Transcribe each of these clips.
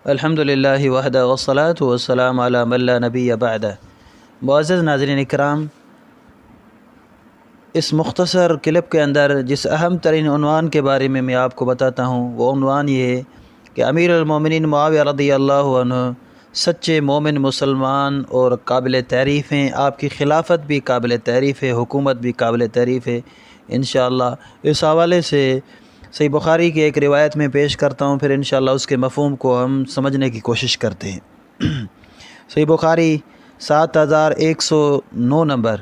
الحمدللہ وحدہ والصلاۃ والسلام علی من لا نبی بعدہ۔ معزز ناظرین اکرام، اس مختصر کلپ کے اندر جس اہم ترین عنوان کے بارے میں آپ کو بتاتا ہوں، وہ عنوان یہ ہے کہ امیر المومنین معاویہ رضی اللہ عنہ سچے مومن مسلمان اور قابل تعریف ہیں۔ آپ کی خلافت بھی قابل تعریف ہے، حکومت بھی قابل تعریف ہے۔ انشاءاللہ اس حوالے سے صحیح بخاری کی ایک روایت میں پیش کرتا ہوں، پھر انشاءاللہ اس کے مفہوم کو ہم سمجھنے کی کوشش کرتے ہیں۔ صحیح بخاری 7109 نمبر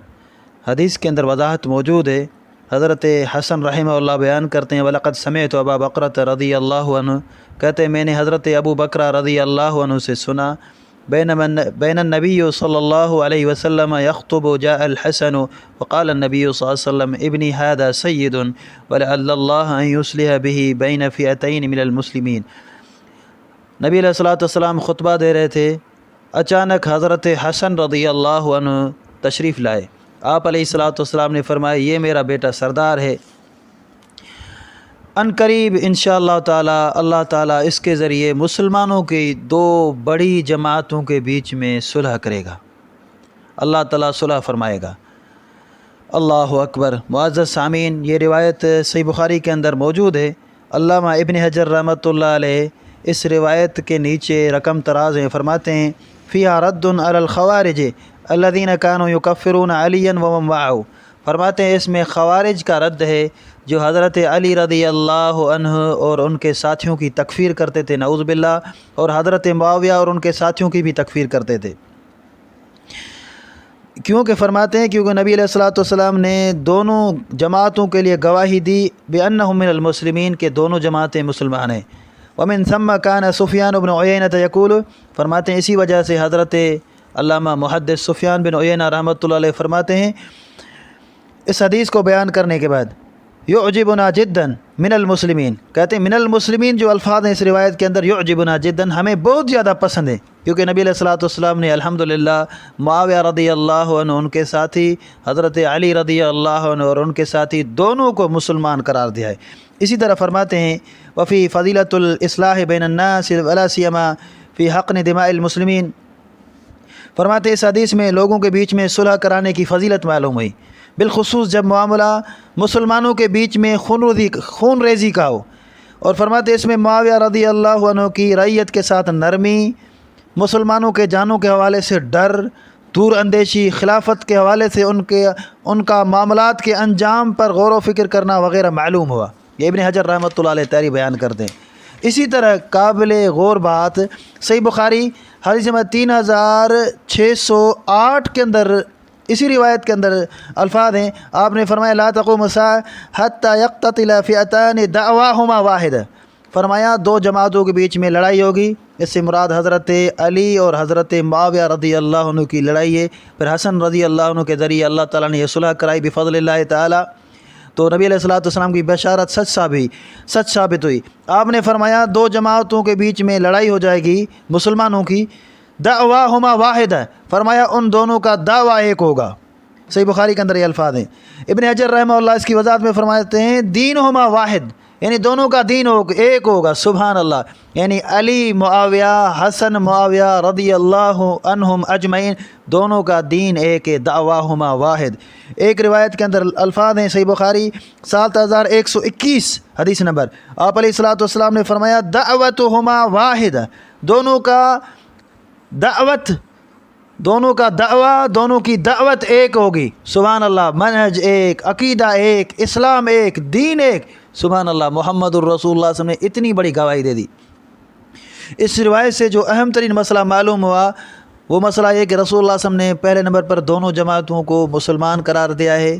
حدیث کے اندر وضاحت موجود ہے۔ حضرت حسن رحمہ اللہ بیان کرتے ہیں، وَلَقَدْ سَمِعْتُ أَبَا بَكْرَةَ رضی اللہ عنہ، کہتے ہیں میں نے حضرت ابو بکرہ رضی اللہ عنہ سے سنا، بین النبی صلی اللہ علیہ وسلم یخطب جاء الحسن وقال النبی صلی اللہ علیہ وسلم ابنی هذا سید ولعل اللہ ان یصلح به بین فئتین من المسلمین۔ نبی علیہ السلام خطبہ دے رہے تھے، اچانک حضرت حسن رضی اللہ عنہ تشریف لائے۔ آپ علیہ السلام نے فرمایا یہ میرا بیٹا سردار ہے، ان قریب انشاءاللہ تعالی اللہ تعالیٰ اس کے ذریعے مسلمانوں کی دو بڑی جماعتوں کے بیچ میں صلح کرے گا، اللہ تعالیٰ صلح فرمائے گا۔ اللہ اکبر۔ معزز سامعین، یہ روایت صحیح بخاری کے اندر موجود ہے۔ علامہ ابن حجر رحمۃ اللہ علیہ اس روایت کے نیچے رقم تراز ہیں، فرماتے ہیں فیہا رد علی الخوارج الذین کانوا یکفرون علیا ومن معہ، فرماتے ہیں اس میں خوارج کا رد ہے جو حضرت علی رضی اللہ عنہ اور ان کے ساتھیوں کی تکفیر کرتے تھے، نعوذ باللہ، اور حضرت معاویہ اور ان کے ساتھیوں کی بھی تکفیر کرتے تھے۔ کیونکہ فرماتے ہیں کیونکہ نبی علیہ السلام نے دونوں جماعتوں کے لیے گواہی دی بأنہم من المسلمین، کہ دونوں جماعتیں مسلمان ہیں۔ ومن ثم کان سفیان بن عیینہ یقول، فرماتے ہیں اسی وجہ سے حضرت علامہ محدث سفیان بن عیینہ رحمۃ اللہ علیہ فرماتے ہیں اس حدیث کو بیان کرنے کے بعد، یعجبنا جدا من المسلمین، کہتے ہیں من المسلمین جو الفاظ ہیں اس روایت کے اندر، یعجبنا جدا ہمیں بہت زیادہ پسند ہے، کیونکہ نبی علیہ السلام نے الحمدللہ معاویہ رضی اللہ عنہ ان کے ساتھی، حضرت علی رضی اللہ عنہ اور ان کے ساتھی دونوں کو مسلمان قرار دیا ہے۔ اسی طرح فرماتے ہیں وفی فضیلۃ الاصلاح بین الناس ولا سیما فی حقن دماء المسلمین، فرماتے ہیں اس حدیث میں لوگوں کے بیچ میں صلح کرانے کی فضیلت معلوم ہوئی، بالخصوص جب معاملہ مسلمانوں کے بیچ میں خون ریزی کا ہو، اور فرماتے ہیں اس میں معاویہ رضی اللہ عنہ کی رعیت کے ساتھ نرمی، مسلمانوں کے جانوں کے حوالے سے ڈر، دور اندیشی، خلافت کے حوالے سے ان کا معاملات کے انجام پر غور و فکر کرنا وغیرہ معلوم ہوا۔ یہ ابن حجر رحمۃ اللہ علیہ تحریر بیان کرتے ہیں۔ اسی طرح قابل غور بات صحیح بخاری حدیث نمبر 3608 کے اندر اسی روایت کے اندر الفاظ ہیں، آپ نے فرمایا لا تقوم الساعة حتى يقتتل فئتان دعواهما واحد، فرمایا دو جماعتوں کے بیچ میں لڑائی ہوگی، اس سے مراد حضرت علی اور حضرت معاویہ رضی اللہ عنہ کی لڑائی ہے۔ پھر حسن رضی اللہ عنہ کے ذریعے اللہ تعالیٰ نے یہ صلح کرائی بفضل اللہ تعالیٰ، تو نبی علیہ السلام کی بشارت سچ ثابت ہوئی۔ آپ نے فرمایا دو جماعتوں کے بیچ میں لڑائی ہو جائے گی مسلمانوں کی، دعواہما واحد ہے، فرمایا ان دونوں کا دعویٰ ایک ہوگا۔ صحیح بخاری کے اندر یہ الفاظ ہیں۔ ابن حجر رحمہ اللہ اس کی وضاحت میں فرماتے ہیں دینہما واحد، یعنی دونوں کا دین ایک ہوگا، سبحان اللہ، یعنی علی معاویہ، حسن معاویہ رضی اللہ عنہم اجمعین، دونوں کا دین ایک ہے، دعواہما واحد۔ ایک روایت کے اندر الفاظ ہیں صحیح بخاری 7121 حدیث نمبر، آپ علیہ السلام نے فرمایا دعوتہما واحد، دونوں کا دعویٰ، دونوں کی دعوت ایک ہوگی، سبحان اللہ، منہج ایک، عقیدہ ایک، اسلام ایک، دین ایک، سبحان اللہ، محمد الرسول اللہ صلی اللہ علیہ وسلم نے اتنی بڑی گواہی دے دی۔ اس روایت سے جو اہم ترین مسئلہ معلوم ہوا وہ مسئلہ یہ کہ رسول اللہ صلی اللہ علیہ وسلم نے پہلے نمبر پر دونوں جماعتوں کو مسلمان قرار دیا ہے۔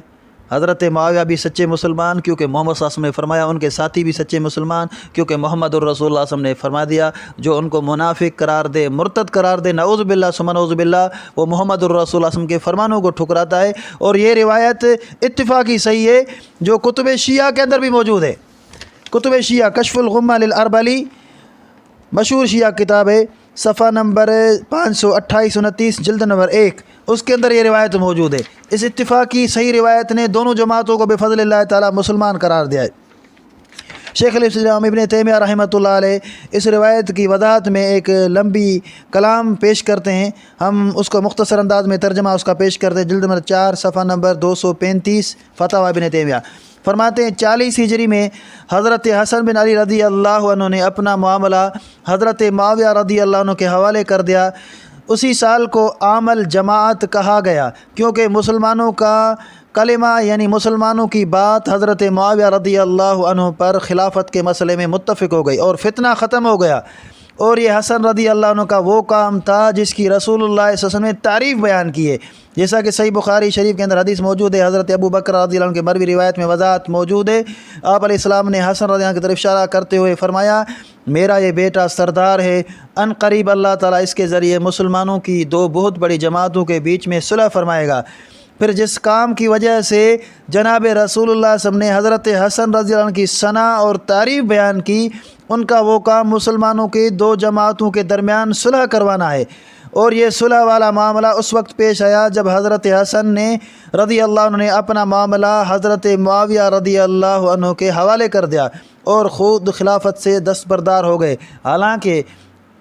حضرت معاویہ بھی سچے مسلمان کیونکہ محمد صلی اللہ علیہ وسلم نے فرمایا، ان کے ساتھی بھی سچے مسلمان کیونکہ محمد الرسول اللہ صلی اللہ علیہ وسلم نے فرما دیا، جو ان کو منافق قرار دے، مرتد قرار دے، نعوذ باللہ ثم نعوذ باللہ، وہ محمد الرسول اللہ صلی اللہ علیہ وسلم کے فرمانوں کو ٹھکراتا ہے۔ اور یہ روایت اتفاقی صحیح ہے جو کتب شیعہ کے اندر بھی موجود ہے۔ کتب شیعہ کشف الغمہ للاربلی، مشہور شیعہ کتاب ہے، صفحہ نمبر 528-29 جلد نمبر 1، اس کے اندر یہ روایت موجود ہے۔ اس اتفاقی صحیح روایت نے دونوں جماعتوں کو بفضل اللہ تعالیٰ مسلمان قرار دیا ہے۔ شیخ الاسلام ابن تیمیہ رحمۃ اللہ علیہ اس روایت کی وضاحت میں ایک لمبی کلام پیش کرتے ہیں، ہم اس کو مختصر انداز میں ترجمہ اس کا پیش کرتے ہیں، جلد نمبر 4 صفحہ نمبر 235 فتاوی ابن تیمیہ۔ فرماتے ہیں 40 ہجری میں حضرت حسن بن علی رضی اللہ عنہ نے اپنا معاملہ حضرت معاویہ رضی اللہ عنہ کے حوالے کر دیا۔ اسی سال کو عام الجماعت کہا گیا، کیونکہ مسلمانوں کا کلمہ یعنی مسلمانوں کی بات حضرت معاویہ رضی اللہ عنہ پر خلافت کے مسئلے میں متفق ہو گئی اور فتنہ ختم ہو گیا۔ اور یہ حسن رضی اللہ عنہ کا وہ کام تھا جس کی رسول اللہ صلی اللہ علیہ وسلم نے تعریف بیان کی ہے، جیسا کہ صحیح بخاری شریف کے اندر حدیث موجود ہے۔ حضرت ابو بکر رضی اللہ عنہ کے مروی روایت میں وضاحت موجود ہے۔ آپ علیہ السلام نے حسن رضی اللہ عنہ کی طرف اشارہ کرتے ہوئے فرمایا، میرا یہ بیٹا سردار ہے، ان قریب اللہ تعالیٰ اس کے ذریعے مسلمانوں کی 2 بہت بڑی جماعتوں کے بیچ میں صلح فرمائے گا۔ پھر جس کام کی وجہ سے جناب رسول اللہ صلی اللہ علیہ وسلم نے حضرت حسن رضی اللہ عنہ کی ثنا اور تعریف بیان کی، ان کا وہ کام مسلمانوں کی 2 جماعتوں کے درمیان صلح کروانا ہے۔ اور یہ صلح والا معاملہ اس وقت پیش آیا جب حضرت حسن نے رضی اللہ عنہ نے اپنا معاملہ حضرت معاویہ رضی اللہ عنہ کے حوالے کر دیا اور خود خلافت سے دستبردار ہو گئے، حالانکہ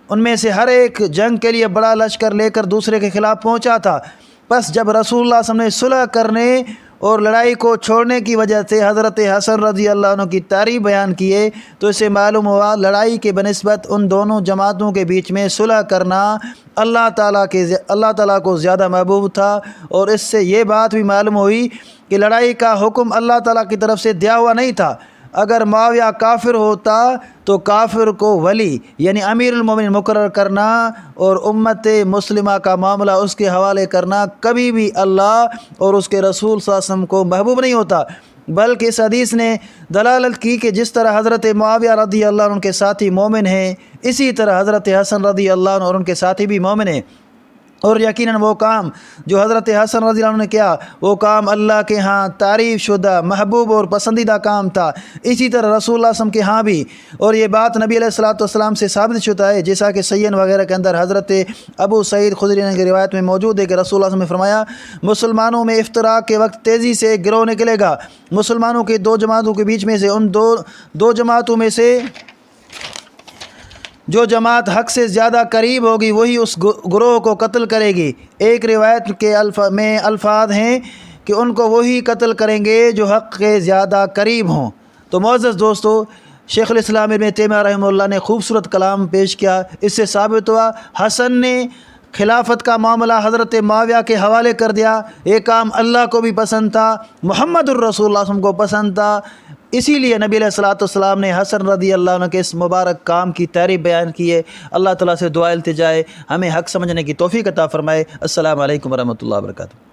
ان میں سے ہر ایک جنگ کے لیے بڑا لشکر لے کر دوسرے کے خلاف پہنچا تھا۔ پس جب رسول اللہ صلی اللہ علیہ وسلم نے صلح کرنے اور لڑائی کو چھوڑنے کی وجہ سے حضرت حسن رضی اللہ عنہ کی تعریف بیان کیے تو اسے معلوم ہوا لڑائی کے بنسبت ان دونوں جماعتوں کے بیچ میں صلح کرنا اللہ تعالیٰ کو زیادہ محبوب تھا۔ اور اس سے یہ بات بھی معلوم ہوئی کہ لڑائی کا حکم اللہ تعالیٰ کی طرف سے دیا ہوا نہیں تھا۔ اگر معاویہ کافر ہوتا تو کافر کو ولی یعنی امیر المومنین مقرر کرنا اور امت مسلمہ کا معاملہ اس کے حوالے کرنا کبھی بھی اللہ اور اس کے رسول صلی اللہ علیہ وسلم کو محبوب نہیں ہوتا، بلکہ اس حدیث نے دلالت کی کہ جس طرح حضرت معاویہ رضی اللہ عنہ کے ساتھی مومن ہیں، اسی طرح حضرت حسن رضی اللہ عنہ اور ان کے ساتھی بھی مومن ہیں۔ اور یقیناً وہ کام جو حضرت حسن رضی اللہ عنہ نے کیا وہ کام اللہ کے ہاں تعریف شدہ محبوب اور پسندیدہ کام تھا، اسی طرح رسول اللہ صلی اللہ علیہ وسلم کے ہاں بھی۔ اور یہ بات نبی علیہ السلام سے ثابت شدہ ہے، جیسا کہ سیّن وغیرہ کے اندر حضرت ابو سعید خدری کی روایت میں موجود ہے کہ رسول اللہ صلی اللہ علیہ وسلم نے فرمایا، مسلمانوں میں افتراق کے وقت تیزی سے گروہ نکلے گا، مسلمانوں کی 2 جماعتوں کے بیچ میں سے ان دو جماعتوں میں سے جو جماعت حق سے زیادہ قریب ہوگی وہی اس گروہ کو قتل کرے گی۔ ایک روایت کے الفاظ ہیں کہ ان کو وہی قتل کریں گے جو حق کے زیادہ قریب ہوں۔ تو معزز دوستو، شیخ الاسلام ابن تیمیہ رحمہ اللہ نے خوبصورت کلام پیش کیا، اس سے ثابت ہوا حسن نے خلافت کا معاملہ حضرت معاویہ کے حوالے کر دیا۔ یہ کام اللہ کو بھی پسند تھا، محمد الرسول اللہ صلی اللہ علیہ وسلم کو پسند تھا، اسی لیے نبی علیہ السلام نے حسن رضی اللہ عنہ کے اس مبارک کام کی تعریف بیان کی ہے۔ اللہ تعالیٰ سے دعا التجا ہے ہمیں حق سمجھنے کی توفیق عطا فرمائے۔ السلام علیکم ورحمۃ اللہ وبرکاتہ۔